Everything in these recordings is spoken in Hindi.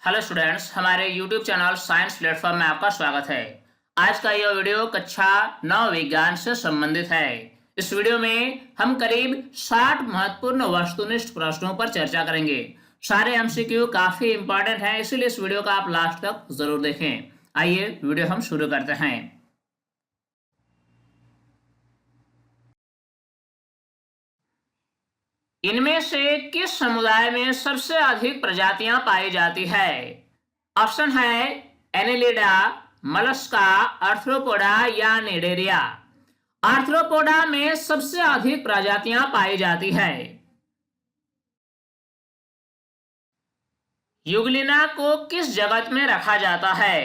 हेलो स्टूडेंट्स, हमारे YouTube चैनल साइंस प्लेटफॉर्म में आपका स्वागत है। आज का यह वीडियो कक्षा 9 विज्ञान से संबंधित है। इस वीडियो में हम करीब 60 महत्वपूर्ण वस्तुनिष्ठ प्रश्नों पर चर्चा करेंगे। सारे MCQ काफी इंपॉर्टेंट हैं, इसीलिए इस वीडियो का आप लास्ट तक जरूर देखें। आइए वीडियो हम शुरू करते हैं। इनमें से किस समुदाय में सबसे अधिक प्रजातियां पाई जाती है? ऑप्शन है एनेलिडा, मलस्का, आर्थ्रोपोडा या निडेरिया। आर्थ्रोपोडा में सबसे अधिक प्रजातियां पाई जाती है। युगलिना को किस जगत में रखा जाता है?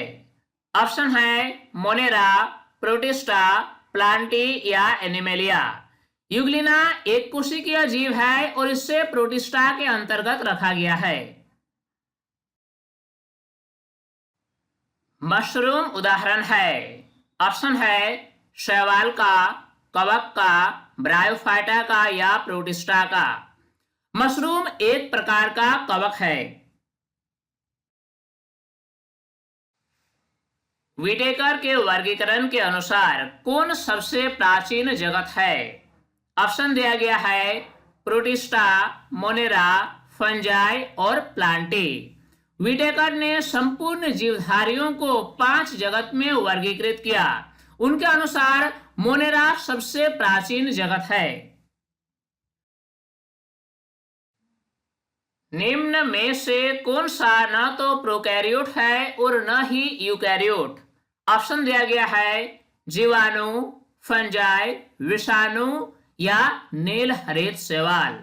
ऑप्शन है मोनेरा, प्रोटिस्टा, प्लांटी या एनिमेलिया। युगलिना एक कोशिकीय जीव है और इसे प्रोटिस्टा के अंतर्गत रखा गया है। मशरूम उदाहरण है। ऑप्शन है शैवाल का, कवक का, ब्रायोफाइटा का या प्रोटिस्टा का। मशरूम एक प्रकार का कवक है। विटेकर के वर्गीकरण के अनुसार कौन सबसे प्राचीन जगत है? ऑप्शन दिया गया है प्रोटिस्टा, मोनेरा, फंजाई और प्लांटी। विटेकर ने संपूर्ण जीवधारियों को 5 जगत में वर्गीकृत किया। उनके अनुसार मोनेरा सबसे प्राचीन जगत है। निम्न में से कौन सा न तो प्रोकैरियोट है और न ही यूकैरियोट? ऑप्शन दिया गया है जीवाणु, फंजाई, विषाणु या नील हरित शैवाल।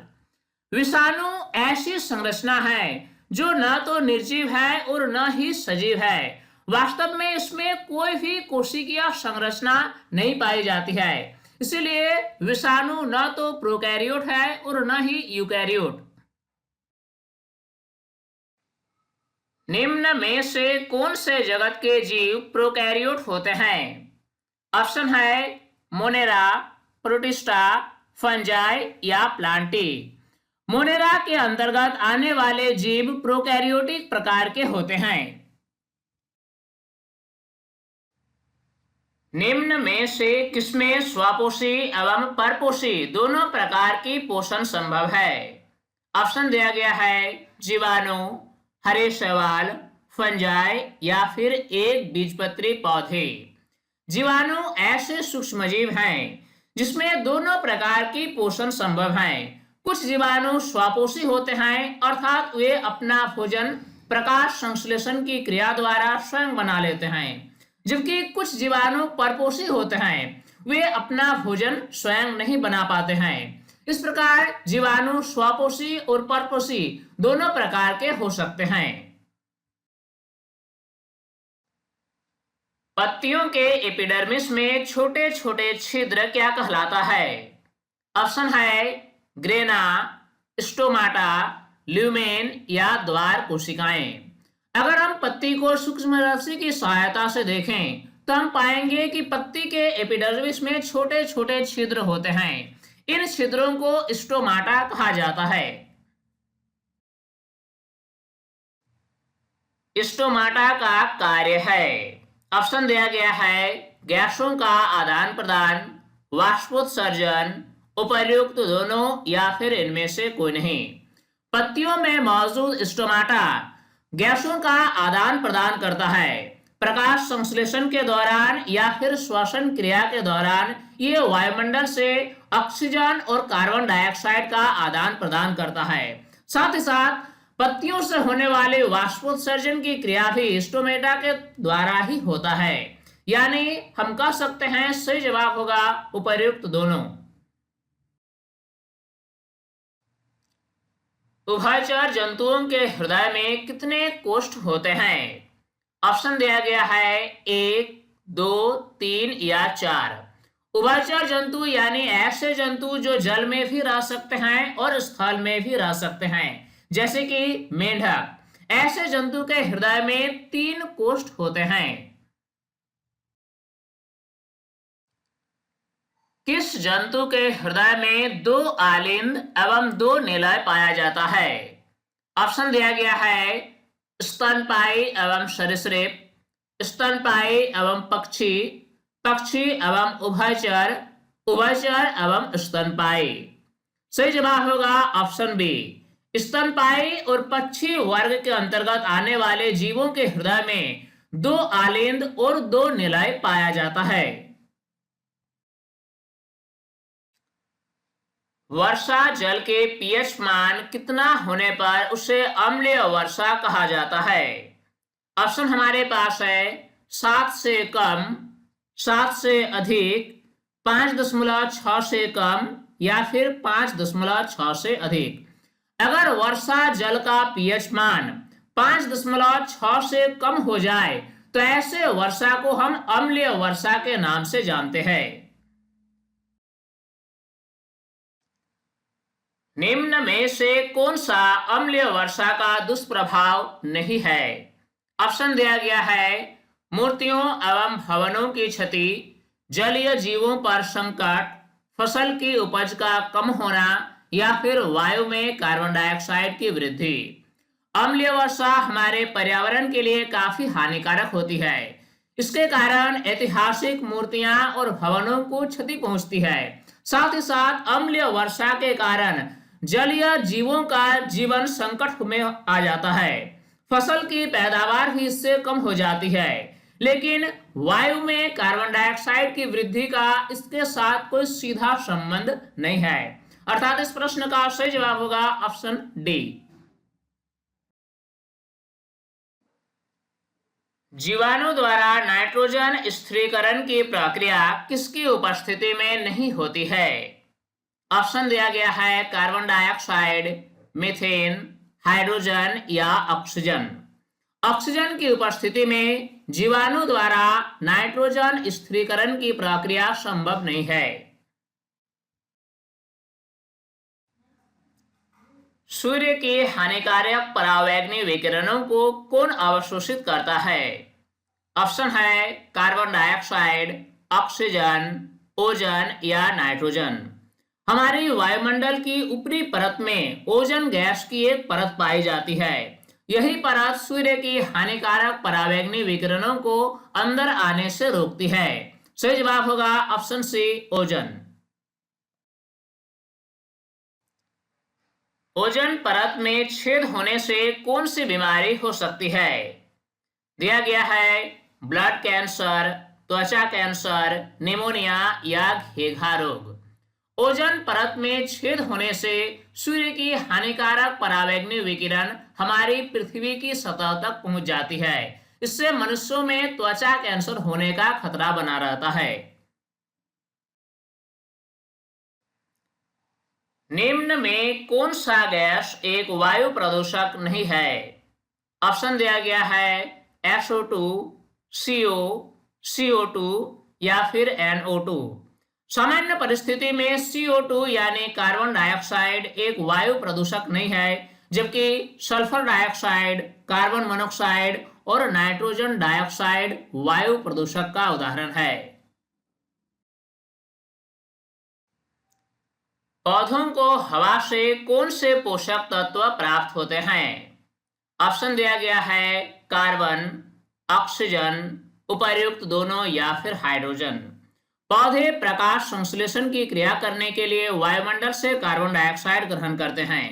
विषाणु ऐसी संरचना है जो न तो निर्जीव है और न ही सजीव है। वास्तव में इसमें कोई भी कोशिकीय संरचना नहीं पाई जाती है। इसीलिए विषाणु न तो प्रोकैरियोट है और न ही यूकैरियोट। निम्न में से कौन से जगत के जीव प्रोकैरियोट होते हैं? ऑप्शन है मोनेरा, प्रोटिस्टा, फंजाई या प्लांटी। मोनेरा के अंतर्गत आने वाले जीव प्रोकैरियोटिक प्रकार के होते हैं। निम्न में से किसमें स्वपोषी एवं परपोषी दोनों प्रकार की पोषण संभव है? ऑप्शन दिया गया है जीवाणु, हरे शैवाल, फंजाई या फिर एक बीजपत्री पौधे। जीवाणु ऐसे सूक्ष्मजीव हैं जिसमें दोनों प्रकार की पोषण संभव है। कुछ जीवाणु स्वपोषी होते हैं, अर्थात वे अपना भोजन प्रकाश संश्लेषण की क्रिया द्वारा स्वयं बना लेते हैं, जबकि कुछ जीवाणु परपोषी होते हैं, वे अपना भोजन स्वयं नहीं बना पाते हैं। इस प्रकार जीवाणु स्वपोषी और परपोषी दोनों प्रकार के हो सकते हैं। पत्तियों के एपिडर्मिस में छोटे छोटे छिद्र क्या कहलाता है? ऑप्शन है ग्रेना, स्टोमाटा, ल्यूमेन या द्वार कोशिकाएं। अगर हम पत्ती को सूक्ष्मदर्शी की सहायता से देखें तो हम पाएंगे कि पत्ती के एपिडर्मिस में छोटे छोटे छिद्र होते हैं। इन छिद्रों को स्टोमाटा कहा जाता है। स्टोमाटा का कार्य है। ऑप्शन दिया गया है गैसों का आदान प्रदान, वाष्पोत्सर्जन, उपर्युक्त दोनों या फिर इनमें से कोई नहीं। पत्तियों में मौजूद स्टोमाटा गैसों का आदान प्रदान करता है। प्रकाश संश्लेषण के दौरान या फिर श्वसन क्रिया के दौरान ये वायुमंडल से ऑक्सीजन और कार्बन डाइऑक्साइड का आदान प्रदान करता है। साथ ही साथ पत्तियों से होने वाले वाष्पोत्सर्जन की क्रिया भी स्टोमेटा के द्वारा ही होता है। यानी हम कह सकते हैं सही जवाब होगा उपर्युक्त दोनों। उभयचर जंतुओं के हृदय में कितने कोष्ठ होते हैं? ऑप्शन दिया गया है 1, 2, 3 या 4। उभयचर जंतु यानी ऐसे जंतु जो जल में भी रह सकते हैं और स्थल में भी रह सकते हैं, जैसे कि मेंढक। ऐसे जंतु के हृदय में 3 कोष्ठ होते हैं। किस जंतु के हृदय में 2 आलिंद एवं 2 निलय पाया जाता है? ऑप्शन दिया गया है स्तनपायी एवं सरीसृप, स्तनपायी एवं पक्षी, पक्षी एवं उभयचर, उभयचर एवं स्तनपायी। सही जवाब होगा ऑप्शन बी। स्तनपायी और पक्षी वर्ग के अंतर्गत आने वाले जीवों के हृदय में 2 आलिंद और 2 निलय पाया जाता है। वर्षा जल के पीएच मान कितना होने पर उसे अम्लीय वर्षा कहा जाता है? ऑप्शन हमारे पास है 7 से कम, 7 से अधिक, 5.6 से कम या फिर 5.6 से अधिक। अगर वर्षा जल का पीएच मान 5.6 से कम हो जाए तो ऐसे वर्षा को हम अम्लीय वर्षा के नाम से जानते हैं। निम्न में से कौन सा अम्लीय वर्षा का दुष्प्रभाव नहीं है? ऑप्शन दिया गया है मूर्तियों एवं भवनों की क्षति, जलीय जीवों पर संकट, फसल की उपज का कम होना या फिर वायु में कार्बन डाइऑक्साइड की वृद्धि। अम्लीय वर्षा हमारे पर्यावरण के लिए काफी हानिकारक होती है। इसके कारण ऐतिहासिक मूर्तियां और भवनों को क्षति पहुंचती है। साथ ही साथ अम्लीय वर्षा के कारण जलीय जीवों का जीवन संकट में आ जाता है। फसल की पैदावार भी इससे कम हो जाती है। लेकिन वायु में कार्बन डाइऑक्साइड की वृद्धि का इसके साथ कोई सीधा संबंध नहीं है। अर्थात इस प्रश्न का सही जवाब होगा ऑप्शन डी। जीवाणु द्वारा नाइट्रोजन स्थिरीकरण की प्रक्रिया किसकी उपस्थिति में नहीं होती है? ऑप्शन दिया गया है कार्बन डाइऑक्साइड, मीथेन, हाइड्रोजन या ऑक्सीजन। ऑक्सीजन की उपस्थिति में जीवाणु द्वारा नाइट्रोजन स्थिरीकरण की प्रक्रिया संभव नहीं है। सूर्य के हानिकारक परावैंगनी विकिरणों को कौन अवशोषित करता है? ऑप्शन है कार्बन डाइऑक्साइड, ऑक्सीजन, ओजन या नाइट्रोजन। हमारी वायुमंडल की ऊपरी परत में ओजोन गैस की एक परत पाई जाती है। यही परत सूर्य की हानिकारक परावैंगनी विकिरणों को अंदर आने से रोकती है। सही जवाब होगा ऑप्शन सी, ओजोन। ओजोन परत में छेद होने से कौन सी बीमारी हो सकती है? दिया गया है ब्लड कैंसर, त्वचा कैंसर, निमोनिया या घेघा रोग। ओजोन परत में छेद होने से सूर्य की हानिकारक परावैंगनी विकिरण हमारी पृथ्वी की सतह तक पहुंच जाती है। इससे मनुष्यों में त्वचा कैंसर होने का खतरा बना रहता है। निम्न में कौन सा गैस एक वायु प्रदूषक नहीं है? ऑप्शन दिया गया है SO2, CO, CO2 या फिर NO2। सामान्य परिस्थिति में CO2 यानी कार्बन डाइऑक्साइड एक वायु प्रदूषक नहीं है, जबकि सल्फर डाइऑक्साइड, कार्बन मोनोऑक्साइड और नाइट्रोजन डाइऑक्साइड वायु प्रदूषक का उदाहरण है। पौधों को हवा से कौन से पोषक तत्व प्राप्त होते हैं? ऑप्शन दिया गया है कार्बन, ऑक्सीजन, उपर्युक्त दोनों या फिर हाइड्रोजन। पौधे प्रकाश संश्लेषण की क्रिया करने के लिए वायुमंडल से कार्बन डाइऑक्साइड ग्रहण करते हैं।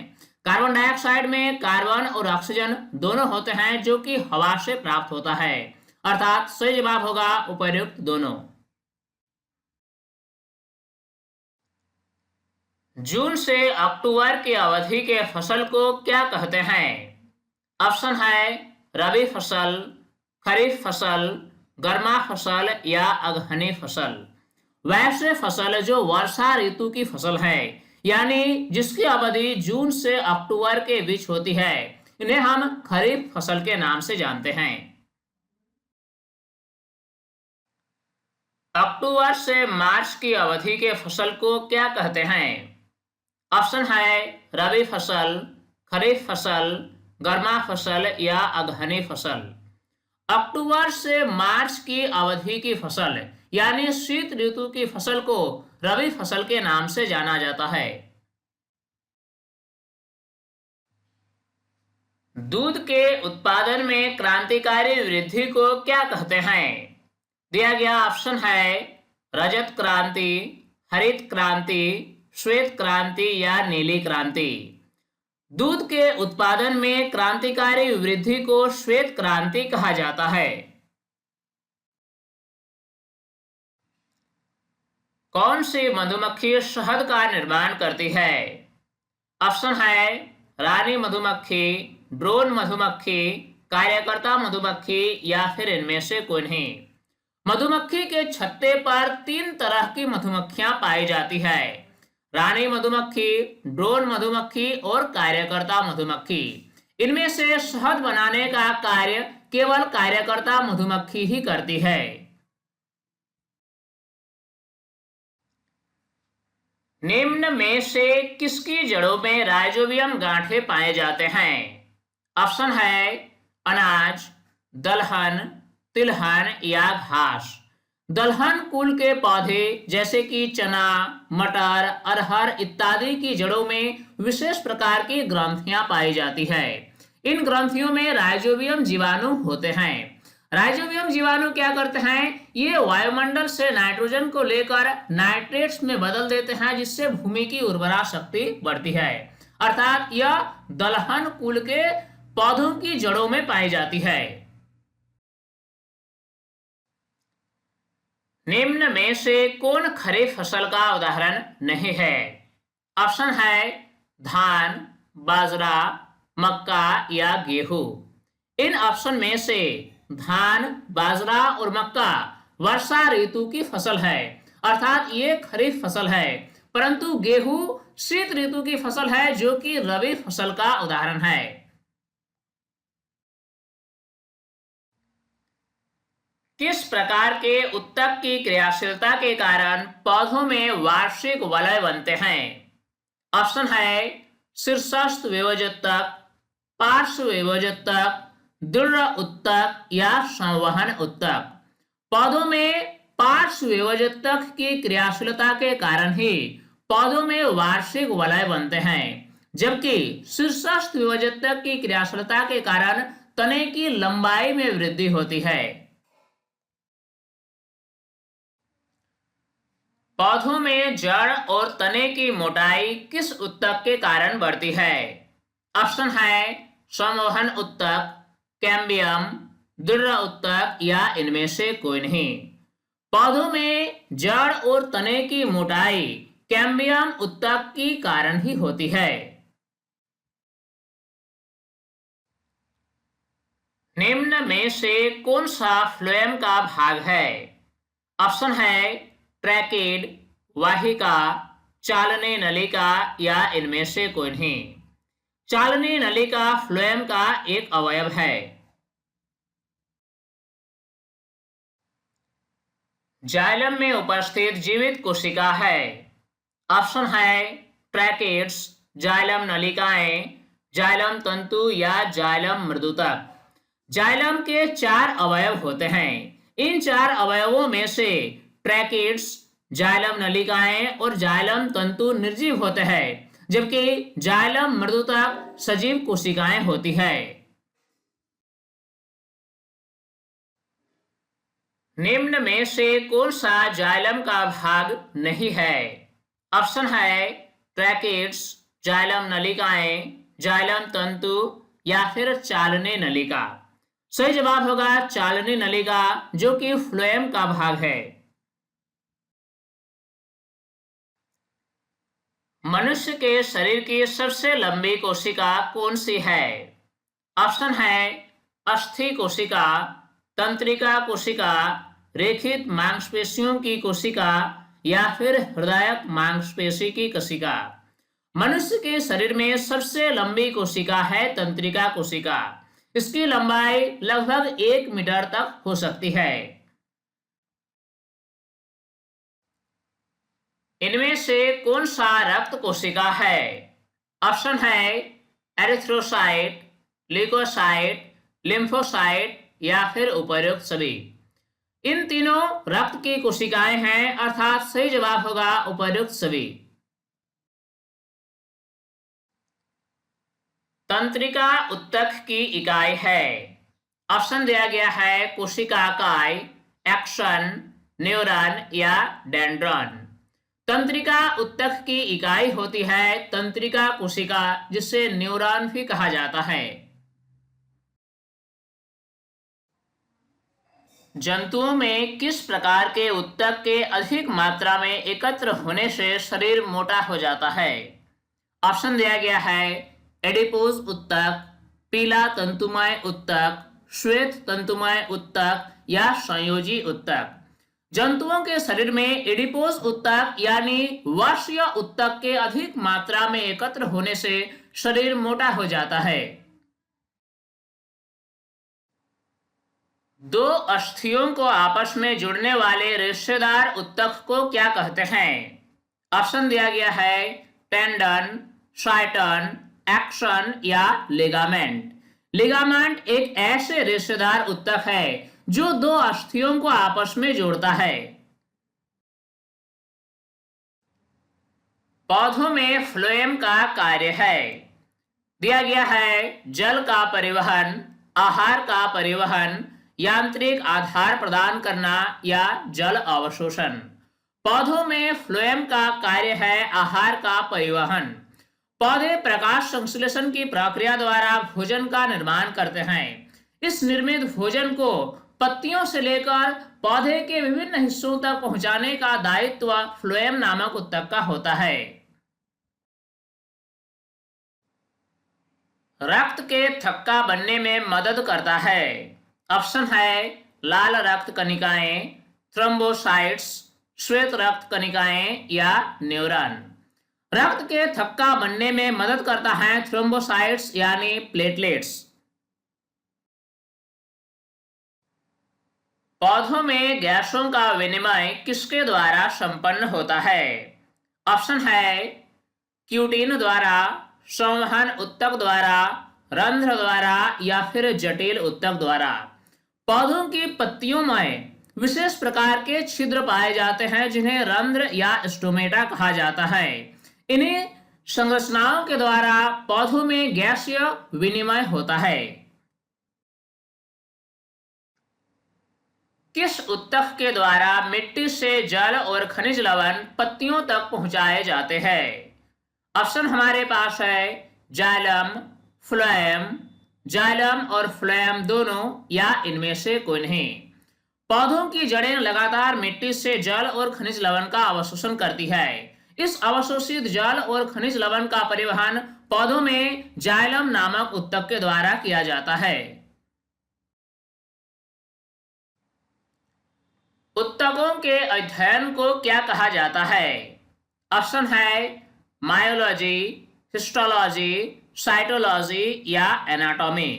कार्बन डाइऑक्साइड में कार्बन और ऑक्सीजन दोनों होते हैं जो कि हवा से प्राप्त होता है। अर्थात सही जवाब होगा उपर्युक्त दोनों। जून से अक्टूबर की अवधि के फसल को क्या कहते हैं? ऑप्शन है रबी फसल, खरीफ फसल, गर्मा फसल या अगहनी फसल। वैसे फसल जो वर्षा ऋतु की फसल है, यानी जिसकी अवधि जून से अक्टूबर के बीच होती है, इन्हें हम खरीफ फसल के नाम से जानते हैं। अक्टूबर से मार्च की अवधि के फसल को क्या कहते हैं? ऑप्शन है रबी फसल, खरीफ फसल, गर्मा फसल या अगहनी फसल। अक्टूबर से मार्च की अवधि की फसल यानी शीत ऋतु की फसल को रबी फसल के नाम से जाना जाता है। दूध के उत्पादन में क्रांतिकारी वृद्धि को क्या कहते हैं? दिया गया ऑप्शन है रजत क्रांति, हरित क्रांति, श्वेत क्रांति या नीली क्रांति। दूध के उत्पादन में क्रांतिकारी वृद्धि को श्वेत क्रांति कहा जाता है। कौन सी मधुमक्खी शहद का निर्माण करती है? ऑप्शन है रानी मधुमक्खी, ड्रोन मधुमक्खी, कार्यकर्ता मधुमक्खी या फिर इनमें से कोई नहीं। मधुमक्खी के छत्ते पर 3 तरह की मधुमक्खियां पाई जाती है, रानी मधुमक्खी, ड्रोन मधुमक्खी और कार्यकर्ता मधुमक्खी। इनमें से शहद बनाने का कार्य केवल कार्यकर्ता मधुमक्खी ही करती है। निम्न में से किसकी जड़ों में राइजोबियम गांठे पाए जाते हैं? ऑप्शन है अनाज, दलहन, तिलहन या घास। दलहन कुल के पौधे जैसे कि चना, मटर, अरहर इत्यादि की जड़ों में विशेष प्रकार की ग्रंथियां पाई जाती है। इन ग्रंथियों में राइजोबियम जीवाणु होते हैं। राइजोबियम जीवाणु क्या करते हैं? ये वायुमंडल से नाइट्रोजन को लेकर नाइट्रेट्स में बदल देते हैं, जिससे भूमि की उर्वरा शक्ति बढ़ती है। अर्थात यह दलहन कुल के पौधों की जड़ों में पाई जाती है। निम्न में से कौन खरीफ फसल का उदाहरण नहीं है? ऑप्शन है धान, बाजरा, मक्का या गेहूं। इन ऑप्शन में से धान, बाजरा और मक्का वर्षा ऋतु की फसल है, अर्थात ये खरीफ फसल है। परंतु गेहूं शीत ऋतु की फसल है, जो कि रबी फसल का उदाहरण है। किस प्रकार के उत्तक की क्रियाशीलता के कारण पौधों में वार्षिक वलय बनते हैं? ऑप्शन है शीर्षस्थ विभोजोत्तक, पार्श्व विभोजोत्तक, दृढ़ उत्तक या संवहन उत्तक। पौधों में पार्श्व विभोजोत्तक की क्रियाशीलता के कारण ही पौधों में वार्षिक वलय बनते हैं, जबकि शीर्षस्थ विभोजोत्तक की क्रियाशीलता के कारण तने की लंबाई में वृद्धि होती है। पौधों में जड़ और तने की मोटाई किस उत्तक के कारण बढ़ती है? ऑप्शन है संवहन उत्तक, कैम्बियम, दृढ़ उत्तक या इनमें से कोई नहीं। पौधों में जड़ और तने की मोटाई कैम्बियम उत्तक के कारण ही होती है। निम्न में से कौन सा फ्लोएम का भाग है? ऑप्शन है ट्रैकिड, वाहिका, चालनी नलिका या इनमें से कोई नहीं। चालनी नलिका फ्लोएम का एक अवयव है। जाइलम में उपस्थित जीवित कोशिका है। ऑप्शन है ट्रैकिड्स, जाइलम नलिकाएं, जाइलम तंतु या जाइलम मृदुतक। जाइलम के 4 अवयव होते हैं। इन 4 अवयवों में से ट्रैकिड्स, जाइलम नलिकाएं और जाइलम तंतु निर्जीव होते हैं, जबकि जाइलम मृदुतक सजीव कोशिकाएं होती है। निम्न में से कौन सा जाइलम का भाग नहीं है? ऑप्शन है ट्रैकिड्स, जाइलम नलिकाएं, जाइलम तंतु या फिर चालनी नलिका। सही जवाब होगा चालनी नलिका, जो कि फ्लोएम का भाग है। मनुष्य के शरीर की सबसे लंबी कोशिका कौन सी है? ऑप्शन है अस्थि कोशिका, तंत्रिका कोशिका, रेखित मांसपेशियों की कोशिका या फिर हृदयक मांसपेशी की कोशिका। मनुष्य के शरीर में सबसे लंबी कोशिका है तंत्रिका कोशिका। इसकी लंबाई लगभग 1 मीटर तक हो सकती है। इनमें से कौन सा रक्त कोशिका है? ऑप्शन है एरिथ्रोसाइट, ल्यूकोसाइट, लिम्फोसाइट या फिर उपर्युक्त सभी। इन तीनों रक्त की कोशिकाएं हैं, अर्थात सही जवाब होगा उपर्युक्त सभी। तंत्रिका ऊतक की इकाई है। ऑप्शन दिया गया है कोशिकाकाय, एक्सन, न्यूरॉन या डेंड्रॉन। तंत्रिका ऊतक की इकाई होती है तंत्रिका कोशिका, जिसे न्यूरॉन भी कहा जाता है। जंतुओं में किस प्रकार के ऊतक के अधिक मात्रा में एकत्र होने से शरीर मोटा हो जाता है? ऑप्शन दिया गया है एडिपोज ऊतक, पीला तंतुमय ऊतक, श्वेत तंतुमय ऊतक या संयोजी ऊतक। जंतुओं के शरीर में एडिपोज ऊतक यानी वश्य ऊतक के अधिक मात्रा में एकत्र होने से शरीर मोटा हो जाता है। दो अस्थियों को आपस में जुड़ने वाले रेशेदार ऊतक को क्या कहते हैं? ऑप्शन दिया गया है टेंडन, साइटन, एक्सन या लिगामेंट। लिगामेंट एक ऐसे रेशेदार ऊतक है जो दो अस्थियों को आपस में जोड़ता है। पौधों में फ्लोएम का कार्य है। दिया गया है जल का परिवहन, आहार का परिवहन, यांत्रिक आधार प्रदान करना या जल अवशोषण। पौधों में फ्लोएम का कार्य है आहार का परिवहन। पौधे प्रकाश संश्लेषण की प्रक्रिया द्वारा भोजन का निर्माण करते हैं। इस निर्मित भोजन को पत्तियों से लेकर पौधे के विभिन्न हिस्सों तक पहुंचाने का दायित्व फ्लोएम नामक ऊतक का होता है। रक्त के थक्का बनने में मदद करता है। ऑप्शन है लाल रक्त कणिकाएं, थ्रोम्बोसाइट्स, श्वेत रक्त कणिकाएं या न्यूरॉन। रक्त के थक्का बनने में मदद करता है थ्रोम्बोसाइट्स यानी प्लेटलेट्स। पौधों में गैसों का विनिमय किसके द्वारा संपन्न होता है? ऑप्शन है क्यूटिन द्वारा, संवहन ऊतक द्वारा, रंध्र द्वारा या फिर जटिल ऊतक द्वारा। पौधों की पत्तियों में विशेष प्रकार के छिद्र पाए जाते हैं जिन्हें रंध्र या स्टोमेटा कहा जाता है। इन्हीं संरचनाओं के द्वारा पौधों में गैसीय विनिमय होता है। किस ऊतक के द्वारा मिट्टी से जल और खनिज लवण पत्तियों तक पहुंचाए जाते हैं? ऑप्शन हमारे पास है जाइलम, फ्लोएम, जाइलम और फ्लोएम दोनों या इनमें से कोई नहीं। पौधों की जड़ें लगातार मिट्टी से जल और खनिज लवण का अवशोषण करती है। इस अवशोषित जल और खनिज लवण का परिवहन पौधों में जाइलम नामक ऊतक के द्वारा किया जाता है। ऊतकों के अध्ययन को क्या कहा जाता है? ऑप्शन है मायोलॉजी, हिस्टोलॉजी, साइटोलॉजी या एनाटॉमी।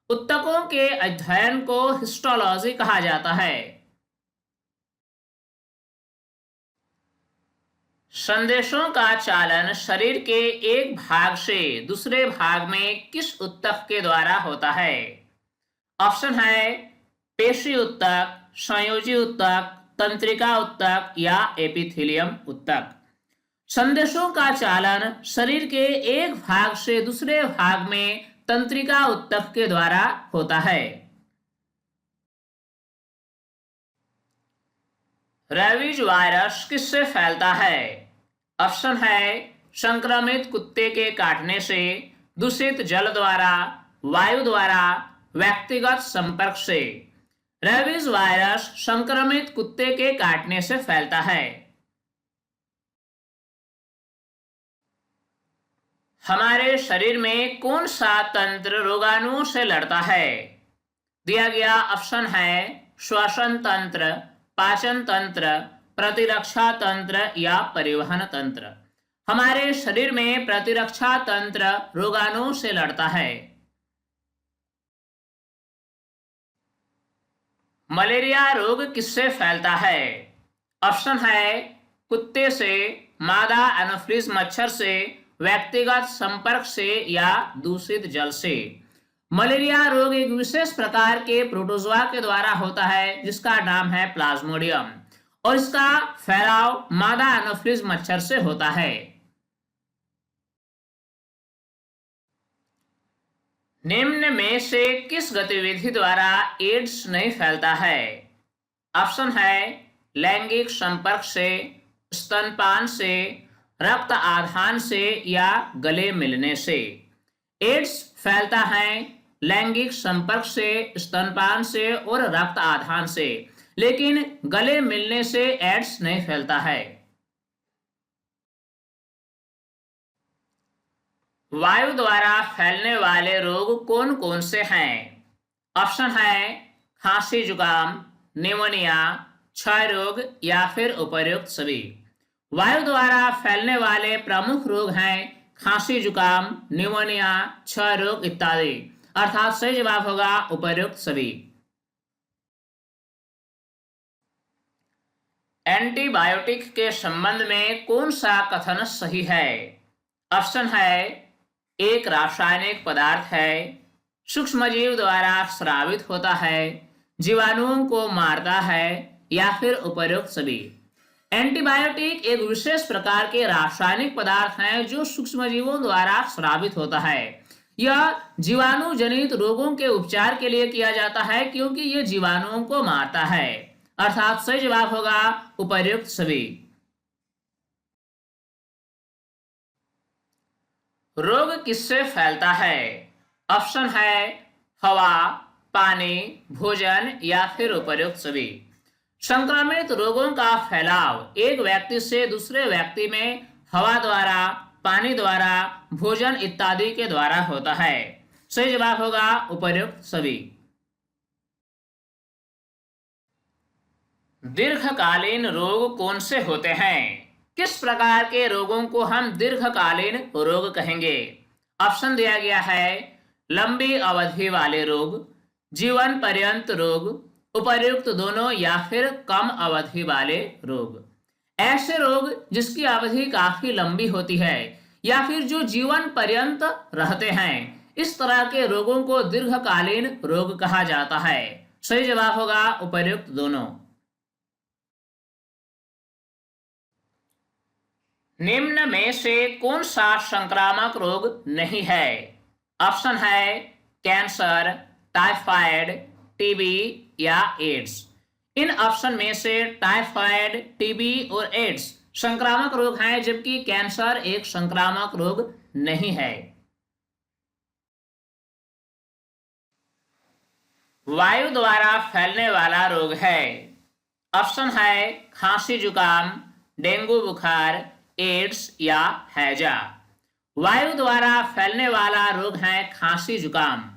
ऊतकों के अध्ययन को हिस्टोलॉजी कहा जाता है। संदेशों का चालन शरीर के एक भाग से दूसरे भाग में किस ऊतक के द्वारा होता है? ऑप्शन है पेशी ऊतक, संयोजी ऊतक, तंत्रिका ऊतक या एपिथेलियम ऊतक। संदेशों का चालन शरीर के एक भाग से दूसरे भाग में तंत्रिका ऊतक के द्वारा होता है। रेबीज वायरस किससे फैलता है? ऑप्शन है संक्रमित कुत्ते के काटने से, दूषित जल द्वारा, वायु द्वारा, व्यक्तिगत संपर्क से। रेबीज वायरस संक्रमित कुत्ते के काटने से फैलता है। हमारे शरीर में कौन सा तंत्र रोगाणुओं से लड़ता है? दिया गया ऑप्शन है श्वसन तंत्र, पाचन तंत्र, प्रतिरक्षा तंत्र या परिवहन तंत्र। हमारे शरीर में प्रतिरक्षा तंत्र रोगाणुओं से लड़ता है। मलेरिया रोग किससे फैलता है? ऑप्शन है कुत्ते से, मादा एनोफिलिस मच्छर से, व्यक्तिगत संपर्क से या दूषित जल से। मलेरिया रोग एक विशेष प्रकार के प्रोटोजोआ के द्वारा होता है जिसका नाम है प्लाज्मोडियम, और इसका फैलाव मादा एनोफिलिस मच्छर से होता है। निम्न में से किस गतिविधि द्वारा एड्स नहीं फैलता है? ऑप्शन है लैंगिक संपर्क से, स्तनपान से, रक्त आधान से या गले मिलने से। एड्स फैलता है लैंगिक संपर्क से, स्तनपान से और रक्त आधान से, लेकिन गले मिलने से एड्स नहीं फैलता है। वायु द्वारा फैलने वाले रोग कौन कौन से हैं? ऑप्शन है खांसी जुकाम, निमोनिया, क्षय रोग या फिर उपर्युक्त सभी। वायु द्वारा फैलने वाले प्रमुख रोग हैं खांसी जुकाम, निमोनिया, क्षय रोग इत्यादि, अर्थात सही जवाब होगा उपर्युक्त सभी। एंटीबायोटिक के संबंध में कौन सा कथन सही है? ऑप्शन है एक रासायनिक पदार्थ है, सूक्ष्मजीव द्वारा स्रावित होता है, जीवाणुओं को मारता है या फिर उपर्युक्त सभी। एंटीबायोटिक एक विशेष प्रकार के रासायनिक पदार्थ हैं जो सूक्ष्मजीवों द्वारा स्रावित होता है। यह जीवाणु जनित रोगों के उपचार के लिए किया जाता है क्योंकि यह जीवाणुओं को मारता है, अर्थात सही जवाब होगा उपर्युक्त सभी। रोग किससे फैलता है? ऑप्शन है हवा, पानी, भोजन या फिर उपर्युक्त सभी। संक्रमित रोगों का फैलाव एक व्यक्ति से दूसरे व्यक्ति में हवा द्वारा, पानी द्वारा, भोजन इत्यादि के द्वारा होता है। सही जवाब होगा उपर्युक्त सभी। दीर्घकालीन रोग कौन से होते हैं? किस प्रकार के रोगों को हम दीर्घकालीन रोग कहेंगे? ऑप्शन दिया गया है लंबी अवधि वाले रोग, जीवन पर्यंत रोग, उपर्युक्त दोनों या फिर कम अवधि वाले रोग। ऐसे रोग जिसकी अवधि काफी लंबी होती है या फिर जो जीवन पर्यंत रहते हैं, इस तरह के रोगों को दीर्घकालीन रोग कहा जाता है। सही जवाब होगा उपर्युक्त दोनों। निम्न में से कौन सा संक्रामक रोग नहीं है? ऑप्शन है कैंसर, टाइफाइड, टीबी या एड्स। इन ऑप्शन में से टाइफाइड, टीबी और एड्स संक्रामक रोग हैं, जबकि कैंसर एक संक्रामक रोग नहीं है। वायु द्वारा फैलने वाला रोग है। ऑप्शन है खांसी जुकाम, डेंगू बुखार, एड्स या हैजा। वायु द्वारा फैलने वाला रोग है खांसी जुकाम।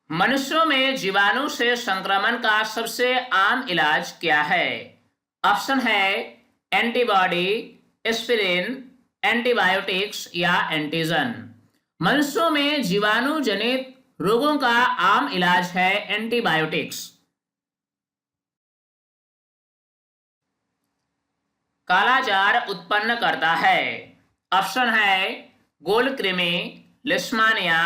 मनुष्यों में जीवाणु से संक्रमण का सबसे आम इलाज क्या है? ऑप्शन है एंटीबॉडी, एस्पिरिन, एंटीबायोटिक्स या एंटीजन। मनुष्यों में जीवाणु जनित रोगों का आम इलाज है एंटीबायोटिक्स। कालाजार उत्पन्न करता है। ऑप्शन है गोल कृमि, लिस्मानिया,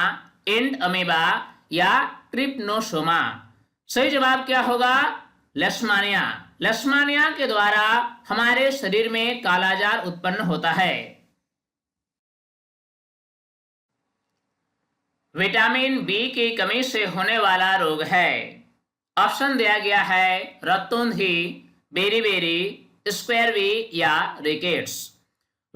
इंड अमीबा या ट्रिप्नोसोमा। सही जवाब क्या होगा? लेशमानिया। लेशमानिया के द्वारा हमारे शरीर में कालाजार उत्पन्न होता है। विटामिन बी की कमी से होने वाला रोग है। ऑप्शन दिया गया है रक्तोंधी, बेरीबेरी, स्क्वेयरवी या रिकेट्स।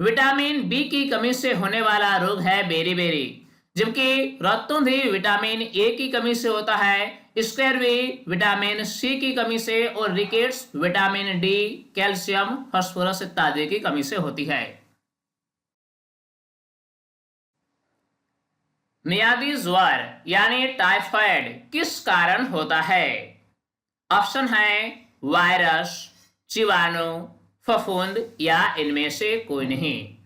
विटामिन बी की कमी से होने वाला रोग है बेरीबेरी, जबकि रक्तोंधी विटामिन ए की कमी से होता है, स्क्वेयरवी विटामिन सी की कमी से और rickets vitamin D, calcium, phosphorus इत्यादि की कमी से होती है। मियादी ज्वर यानी टाइफाइड किस कारण होता है? ऑप्शन है वायरस, जीवाणु, फफूंद या इनमें से कोई नहीं।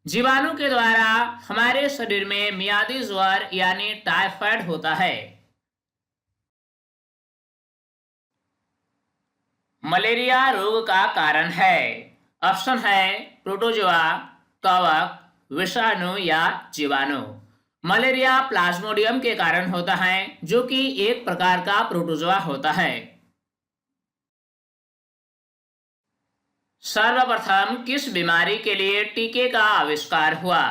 जीवाणु के द्वारा हमारे शरीर में मियादी ज्वर यानी टाइफाइड होता है। मलेरिया रोग का कारण है। ऑप्शन है प्रोटोजोआ, कवक, विषाणु या जीवाणु। मलेरिया प्लाज्मोडियम के कारण होता है, जो कि एक प्रकार का प्रोटोजोआ होता है। सर्वप्रथम किस बीमारी के लिए टीके का आविष्कार हुआ?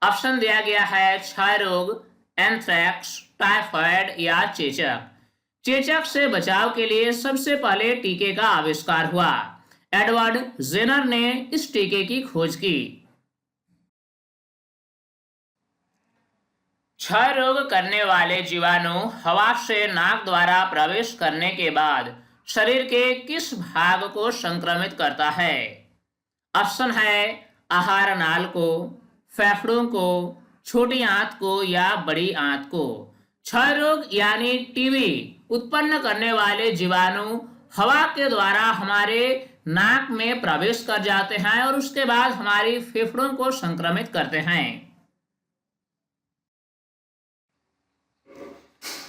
ऑप्शन दिया गया है क्षय रोग, एंथ्रेक्स, टाइफाइड या चेचक। चेचक से बचाव के लिए सबसे पहले टीके का आविष्कार हुआ। एडवर्ड जेनर ने इस टीके की खोज की। क्षय रोग करने वाले जीवाणु हवा से नाक द्वारा प्रवेश करने के बाद शरीर के किस भाग को संक्रमित करता है? ऑप्शन है आहार नाल को, फेफड़ों को, छोटी आंत को या बड़ी आंत को। क्षय रोग यानी टीबी उत्पन्न करने वाले जीवाणु हवा के द्वारा हमारे नाक में प्रवेश कर जाते हैं और उसके बाद हमारी फेफड़ों को संक्रमित करते हैं।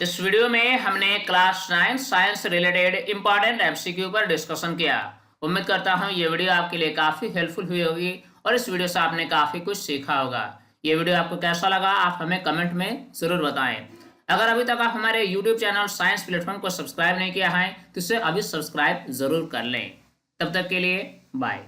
इस वीडियो में हमने class 9 science related important MCQ पर डिस्कशन किया। उम्मीद करता हूं ये वीडियो आपके लिए काफ़ी हेल्पफुल हुई होगी और इस वीडियो से आपने काफ़ी कुछ सीखा होगा। ये वीडियो आपको कैसा लगा आप हमें कमेंट में ज़रूर बताएं। अगर अभी तक आप हमारे यूट्यूब चैनल साइंस प्लेटफॉर्म को सब्सक्राइब नहीं किया है तो इसे अभी सब्सक्राइब ज़रूर कर लें। तब तक के लिए बाय।